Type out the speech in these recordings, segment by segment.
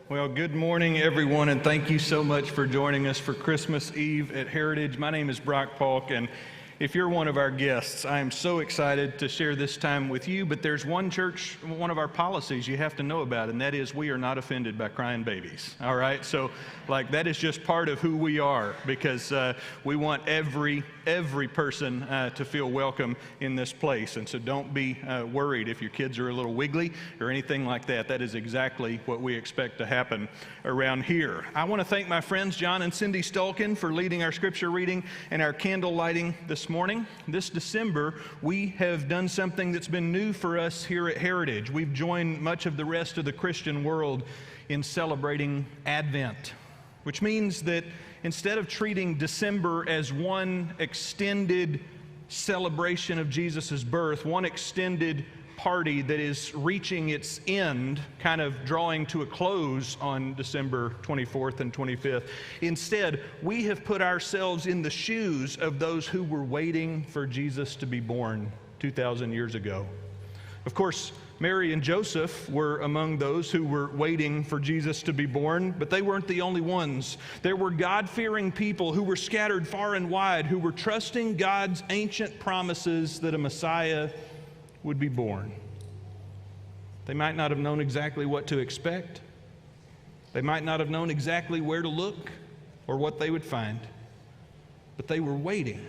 Well, good morning, everyone, and thank you so much for joining us for Christmas Eve at Heritage. My name is Brock Polk, and if you're one of our guests, I am so excited to share this time with you, but there's one of our policies you have to know about, and that is we are not offended by crying babies, all right? So, that is just part of who we are, because we want every person to feel welcome in this place, and so don't be worried if your kids are a little wiggly or anything like that. That is exactly what we expect to happen around here. I want to thank my friends John and Cindy Stolkin for leading our scripture reading and our candle lighting this morning. This December, we have done something that's been new for us here at Heritage. We've joined much of the rest of the Christian world in celebrating Advent, which means that instead of treating December as one extended celebration of Jesus' birth, one extended party that is reaching its end, kind of drawing to a close on December 24th and 25th, instead, we have put ourselves in the shoes of those who were waiting for Jesus to be born 2,000 years ago. Of course, Mary and Joseph were among those who were waiting for Jesus to be born, but they weren't the only ones. There were God-fearing people who were scattered far and wide, who were trusting God's ancient promises that a Messiah would be born. They might not have known exactly what to expect. They might not have known exactly where to look or what they would find, but they were waiting.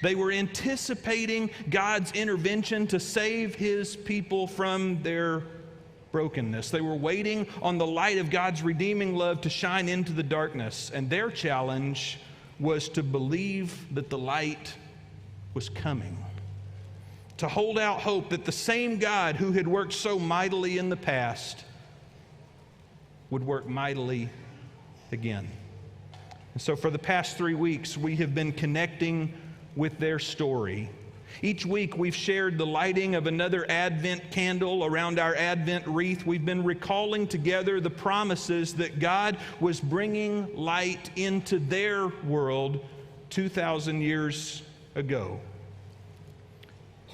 They were anticipating God's intervention to save His people from their brokenness. They were waiting on the light of God's redeeming love to shine into the darkness, and their challenge was to believe that the light was coming, to hold out hope that the same God who had worked so mightily in the past would work mightily again. And so for the past 3 weeks, we have been connecting with their story. Each week we've shared the lighting of another Advent candle around our Advent wreath. We've been recalling together the promises that God was bringing light into their world 2,000 years ago.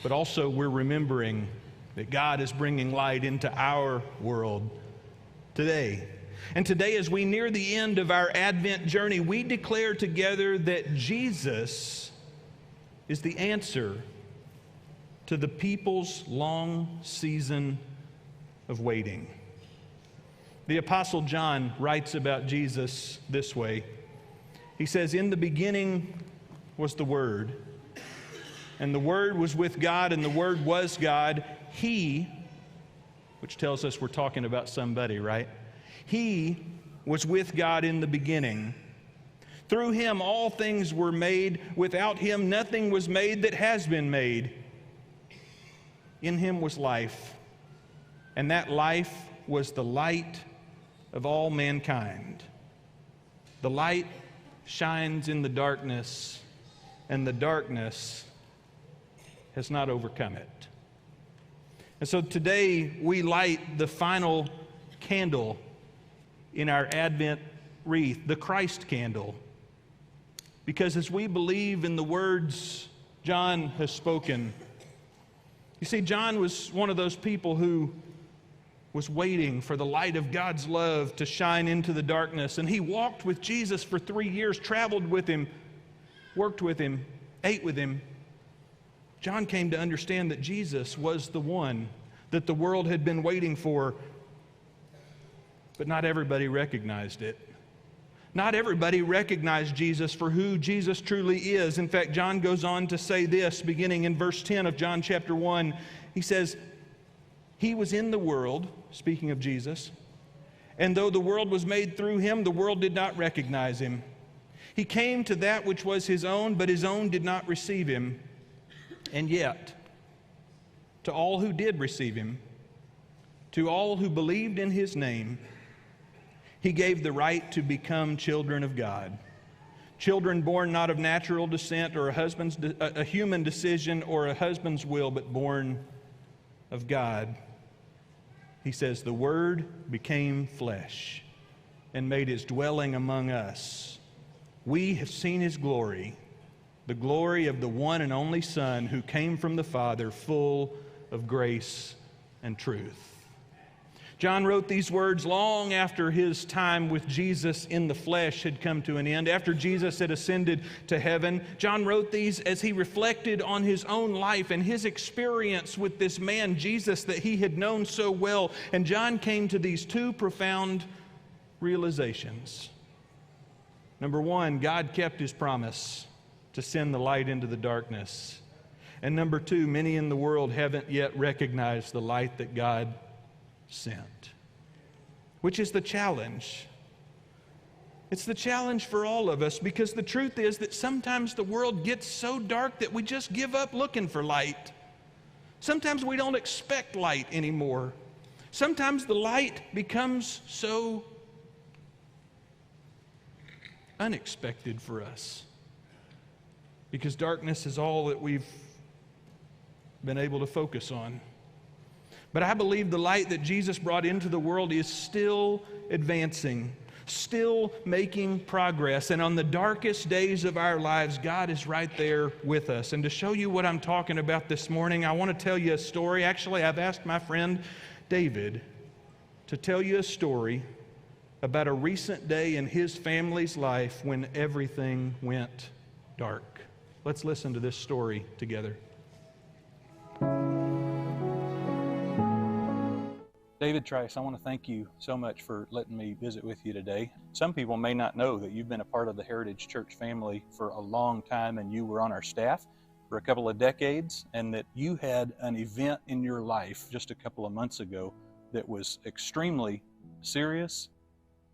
But also we're remembering that God is bringing light into our world today. And today, as we near the end of our Advent journey, we declare together that Jesus is the answer to the people's long season of waiting. The Apostle John writes about Jesus this way. He says, "In the beginning was the Word, and the Word was with God, and the Word was God. He," which tells us we're talking about somebody, right? "He was with God in the beginning. Through Him all things were made. Without Him nothing was made that has been made. In Him was life, and that life was the light of all mankind. The light shines in the darkness, and the darkness has not overcome it." And so today we light the final candle in our Advent wreath, the Christ candle. Because as we believe in the words John has spoken, you see, John was one of those people who was waiting for the light of God's love to shine into the darkness. And he walked with Jesus for 3 years, traveled with Him, worked with Him, ate with Him. John came to understand that Jesus was the one that the world had been waiting for, but not everybody recognized it. Not everybody recognized Jesus for who Jesus truly is. In fact, John goes on to say this, beginning in verse 10 of John chapter 1. He says, "He was in the world," speaking of Jesus, "and though the world was made through Him, the world did not recognize Him. He came to that which was His own, but His own did not receive Him. And yet, to all who did receive Him, to all who believed in His name, He gave the right to become children of God. Children born not of natural descent or a human decision or a husband's will, but born of God." He says, "The Word became flesh and made His dwelling among us. We have seen His glory, the glory of the one and only Son who came from the Father, full of grace and truth." John wrote these words long after his time with Jesus in the flesh had come to an end, after Jesus had ascended to heaven. John wrote these as he reflected on his own life and his experience with this man, Jesus, that he had known so well. And John came to these two profound realizations. Number one, God kept his promise to send the light into the darkness. And number two, many in the world haven't yet recognized the light that God sent, which is the challenge. It's the challenge for all of us, because the truth is that sometimes the world gets so dark that we just give up looking for light. Sometimes we don't expect light anymore. Sometimes the light becomes so unexpected for us because darkness is all that we've been able to focus on. But I believe the light that Jesus brought into the world is still advancing, still making progress. And on the darkest days of our lives, God is right there with us. And to show you what I'm talking about this morning, I want to tell you a story. Actually, I've asked my friend David to tell you a story about a recent day in his family's life when everything went dark. Let's listen to this story together. David Trice, I want to thank you so much for letting me visit with you today. Some people may not know that you've been a part of the Heritage Church family for a long time, and you were on our staff for a couple of decades, and that you had an event in your life just a couple of months ago that was extremely serious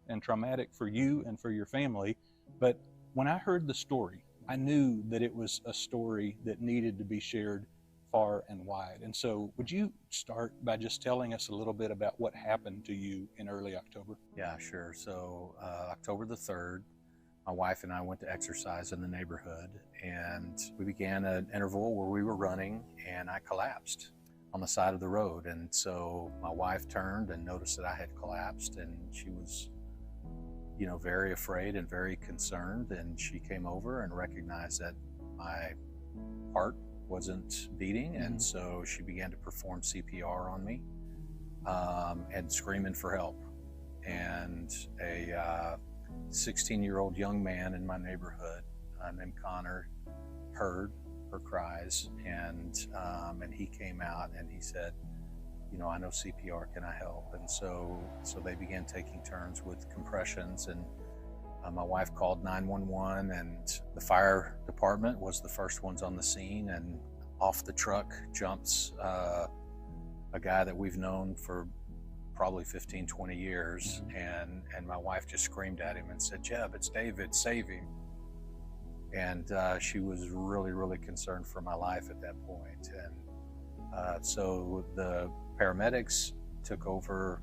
and traumatic for you and for your family. But when I heard the story, I knew that it was a story that needed to be shared far and wide. And so would you start by just telling us a little bit about what happened to you in early October? Yeah, sure. So October the 3rd, my wife and I went to exercise in the neighborhood, and we began an interval where we were running, and I collapsed on the side of the road. And so my wife turned and noticed that I had collapsed, and she was, very afraid and very concerned. And she came over and recognized that my heart wasn't beating, and so she began to perform CPR on me and screaming for help. And a 16-year-old young man in my neighborhood named Connor heard her cries, and he came out and he said, I know CPR, can I help? And so they began taking turns with compressions, and my wife called 911, and the fire department was the first ones on the scene. And off the truck jumps a guy that we've known for probably 15, 20 years. And my wife just screamed at him and said, "Jeb, it's David, save him." And she was really, really concerned for my life at that point. And so the paramedics took over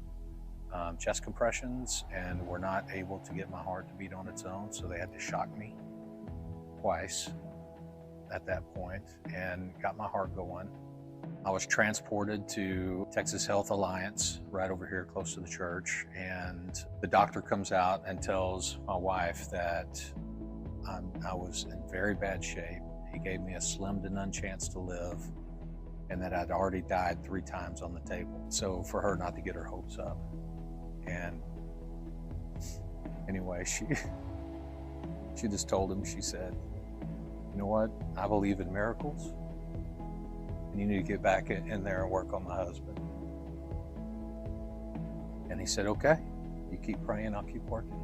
chest compressions and were not able to get my heart to beat on its own, so they had to shock me twice at that point and got my heart going. I was transported to Texas Health Alliance right over here close to the church, and the doctor comes out and tells my wife that I was in very bad shape. He gave me a slim to none chance to live, and that I'd already died 3 times on the table. So for her not to get her hopes up. And anyway, she just told him, she said, "You know what? I believe in miracles, and you need to get back in there and work on my husband." And he said, "Okay, you keep praying, I'll keep working."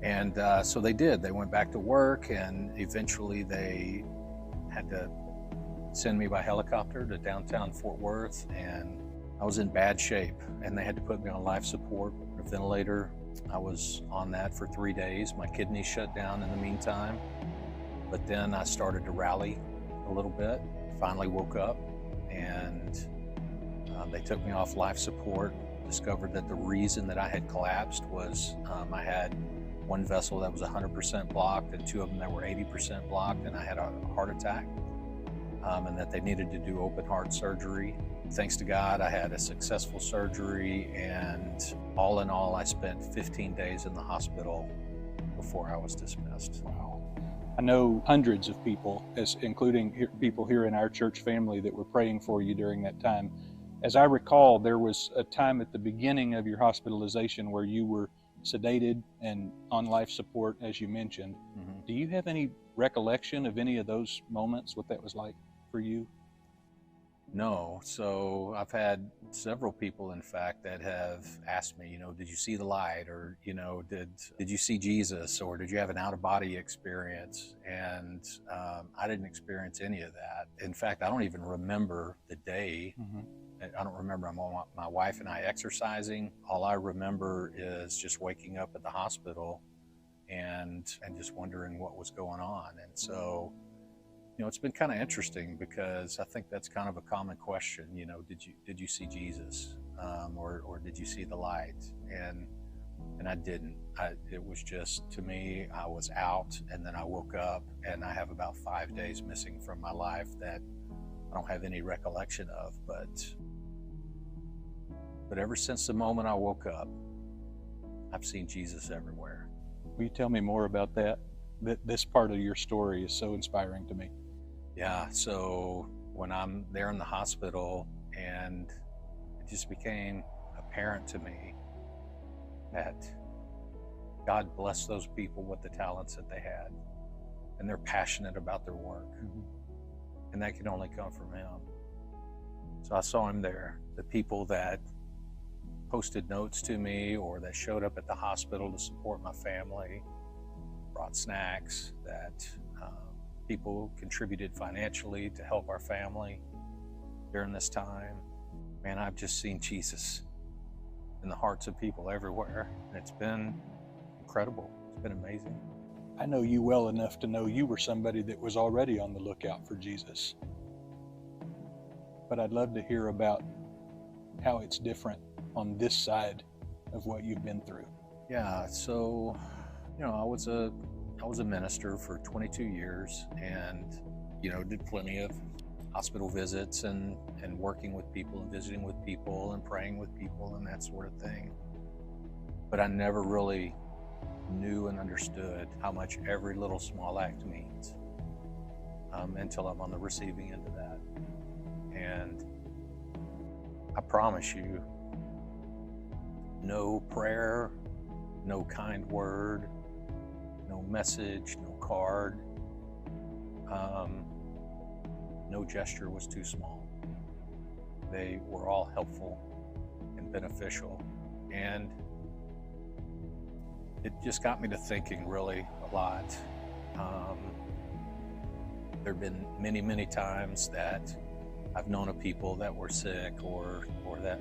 And so they did. They went back to work, and eventually they had to send me by helicopter to downtown Fort Worth, and I was in bad shape, and they had to put me on life support, a ventilator. I was on that for 3 days. My kidneys shut down in the meantime, but then I started to rally a little bit, finally woke up, and they took me off life support, discovered that the reason that I had collapsed was I had one vessel that was 100% blocked and 2 of them that were 80% blocked, and I had a heart attack, and that they needed to do open heart surgery. Thanks to God, I had a successful surgery, and all in all, I spent 15 days in the hospital before I was dismissed. Wow. I know hundreds of people, including people here in our church family, that were praying for you during that time. As I recall, there was a time at the beginning of your hospitalization where you were sedated and on life support, as you mentioned. Mhm. Do you have any recollection of any of those moments, what that was like for you? No. So I've had several people, in fact, that have asked me, did you see the light, or did you see Jesus, or did you have an out of body experience? And I didn't experience any of that. In fact, I don't even remember the day. I don't remember my wife and I exercising. All I remember is just waking up at the hospital and just wondering what was going on. And so, it's been kind of interesting, because I think that's kind of a common question. Did you see Jesus, or did you see the light? And I didn't. It was just, to me, I was out, and then I woke up, and I have about 5 days missing from my life that I don't have any recollection of. But ever since the moment I woke up, I've seen Jesus everywhere. Will you tell me more about that? This part of your story is so inspiring to me. Yeah, so when I'm there in the hospital, and it just became apparent to me that God blessed those people with the talents that they had, and they're passionate about their work, and that can only come from Him. So I saw Him there. The people that posted notes to me, or that showed up at the hospital to support my family, brought snacks, that people contributed financially to help our family during this time. Man, I've just seen Jesus in the hearts of people everywhere, and it's been incredible. It's been amazing. I know you well enough to know you were somebody that was already on the lookout for Jesus. But I'd love to hear about how it's different on this side of what you've been through. Yeah, so, I was a minister for 22 years, and, did plenty of hospital visits and working with people and visiting with people and praying with people and that sort of thing. But I never really knew and understood how much every little small act means until I'm on the receiving end of that. And I promise you, no prayer, no kind word, no message, no card, no gesture was too small. They were all helpful and beneficial. And it just got me to thinking really a lot. There have been many, many times that I've known of people that were sick, or that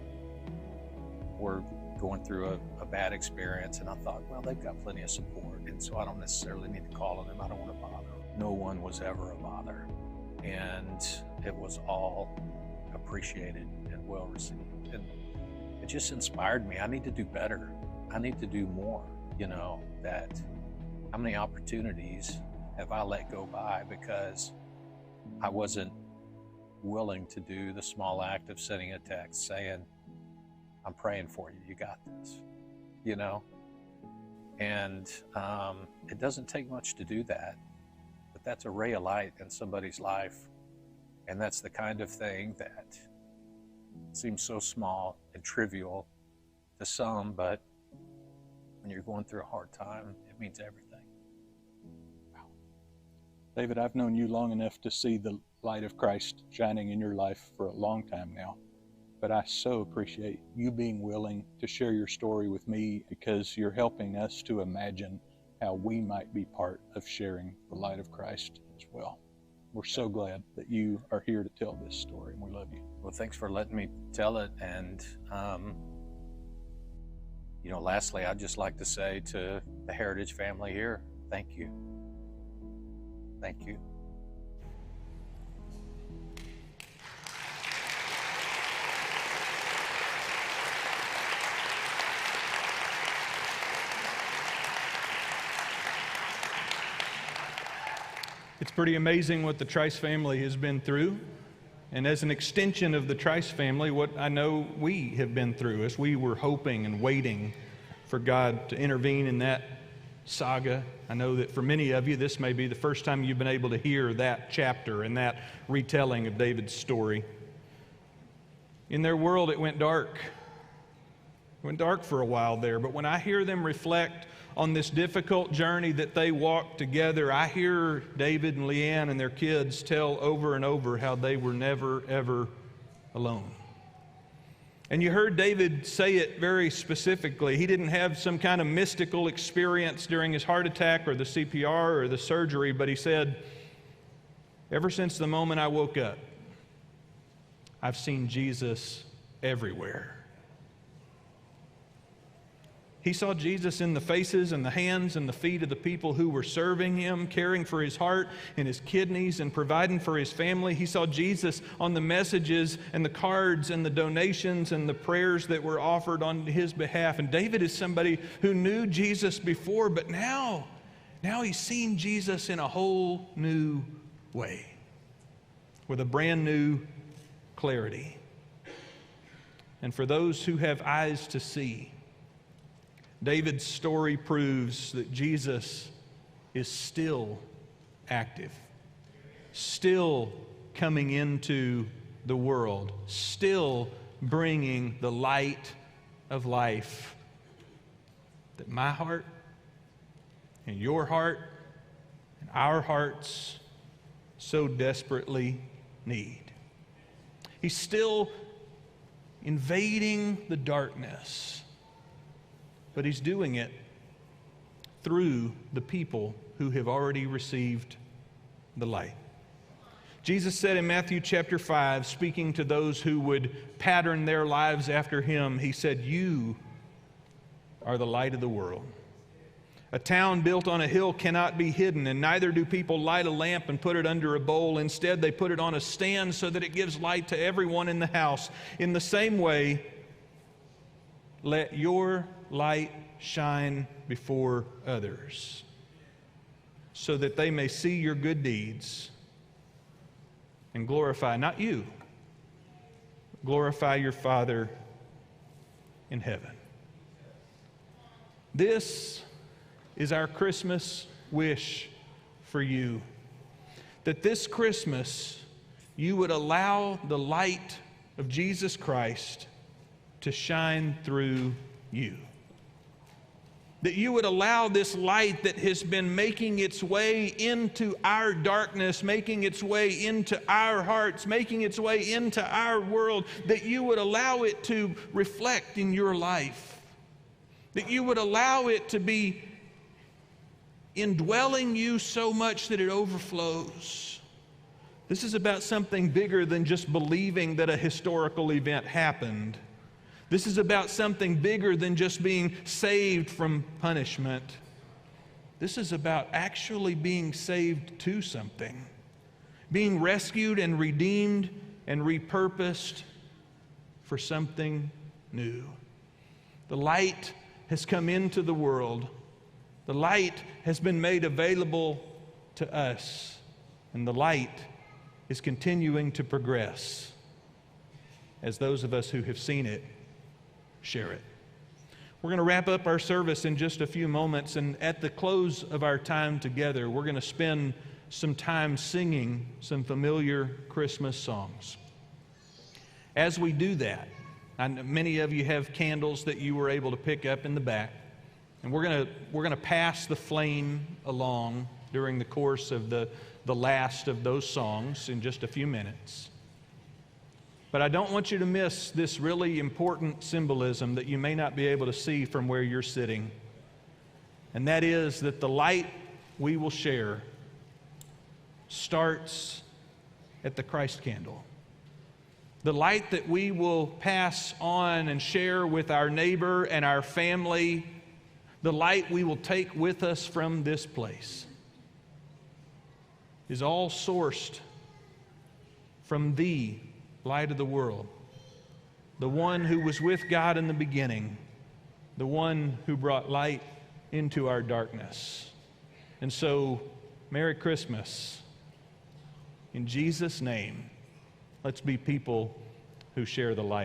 were going through a bad experience, and I thought, well, they've got plenty of support, and so I don't necessarily need to call on them. I don't want to bother. No one was ever a bother, and it was all appreciated and well received, and it just inspired me. I need to do better. I need to do more. That how many opportunities have I let go by because I wasn't willing to do the small act of sending a text saying, I'm praying for you, you got this, And it doesn't take much to do that, but that's a ray of light in somebody's life. And that's the kind of thing that seems so small and trivial to some, but when you're going through a hard time, it means everything. Wow. David, I've known you long enough to see the light of Christ shining in your life for a long time now. But I so appreciate you being willing to share your story with me, because you're helping us to imagine how we might be part of sharing the light of Christ as well. We're so glad that you are here to tell this story, and we love you. Well, thanks for letting me tell it. And, lastly, I'd just like to say to the Heritage family here, thank you. Thank you. It's pretty amazing what the Trice family has been through. And as an extension of the Trice family, what I know we have been through as we were hoping and waiting for God to intervene in that saga. I know that for many of you, this may be the first time you've been able to hear that chapter and that retelling of David's story. In their world, it went dark. It went dark for a while there, but when I hear them reflect on this difficult journey that they walked together, I hear David and Leanne and their kids tell over and over how they were never, ever alone. And you heard David say it very specifically. He didn't have some kind of mystical experience during his heart attack or the CPR or the surgery, but he said, ever since the moment I woke up, I've seen Jesus everywhere. He saw Jesus in the faces and the hands and the feet of the people who were serving him, caring for his heart and his kidneys and providing for his family. He saw Jesus on the messages and the cards and the donations and the prayers that were offered on his behalf. And David is somebody who knew Jesus before, but now he's seen Jesus in a whole new way, with a brand new clarity. And for those who have eyes to see, David's story proves that Jesus is still active, still coming into the world, still bringing the light of life that my heart and your heart and our hearts so desperately need. He's still invading the darkness, but he's doing it through the people who have already received the light. Jesus said in Matthew chapter 5, speaking to those who would pattern their lives after him, he said, "You are the light of the world. A town built on a hill cannot be hidden, and neither do people light a lamp and put it under a bowl. Instead, they put it on a stand so that it gives light to everyone in the house. In the same way, let your light shine before others, so that they may see your good deeds and glorify, not you, glorify your Father in heaven." This is our Christmas wish for you, that this Christmas you would allow the light of Jesus Christ to shine through you. That you would allow this light that has been making its way into our darkness, making its way into our hearts, making its way into our world, that you would allow it to reflect in your life. That you would allow it to be indwelling you so much that it overflows. This is about something bigger than just believing that a historical event happened. This is about something bigger than just being saved from punishment. This is about actually being saved to something, being rescued and redeemed and repurposed for something new. The light has come into the world. The light has been made available to us, and the light is continuing to progress as those of us who have seen it share it. We're going to wrap up our service in just a few moments, and at the close of our time together, we're going to spend some time singing some familiar Christmas songs. As we do that, many of you have candles that you were able to pick up in the back, and we're going to pass the flame along during the course of the last of those songs in just a few minutes. But I don't want you to miss this really important symbolism that you may not be able to see from where you're sitting. And that is that the light we will share starts at the Christ candle. The light that we will pass on and share with our neighbor and our family, the light we will take with us from this place, is all sourced from the light of the world, the one who was with God in the beginning, the one who brought light into our darkness. And so, Merry Christmas. In Jesus' name, let's be people who share the light.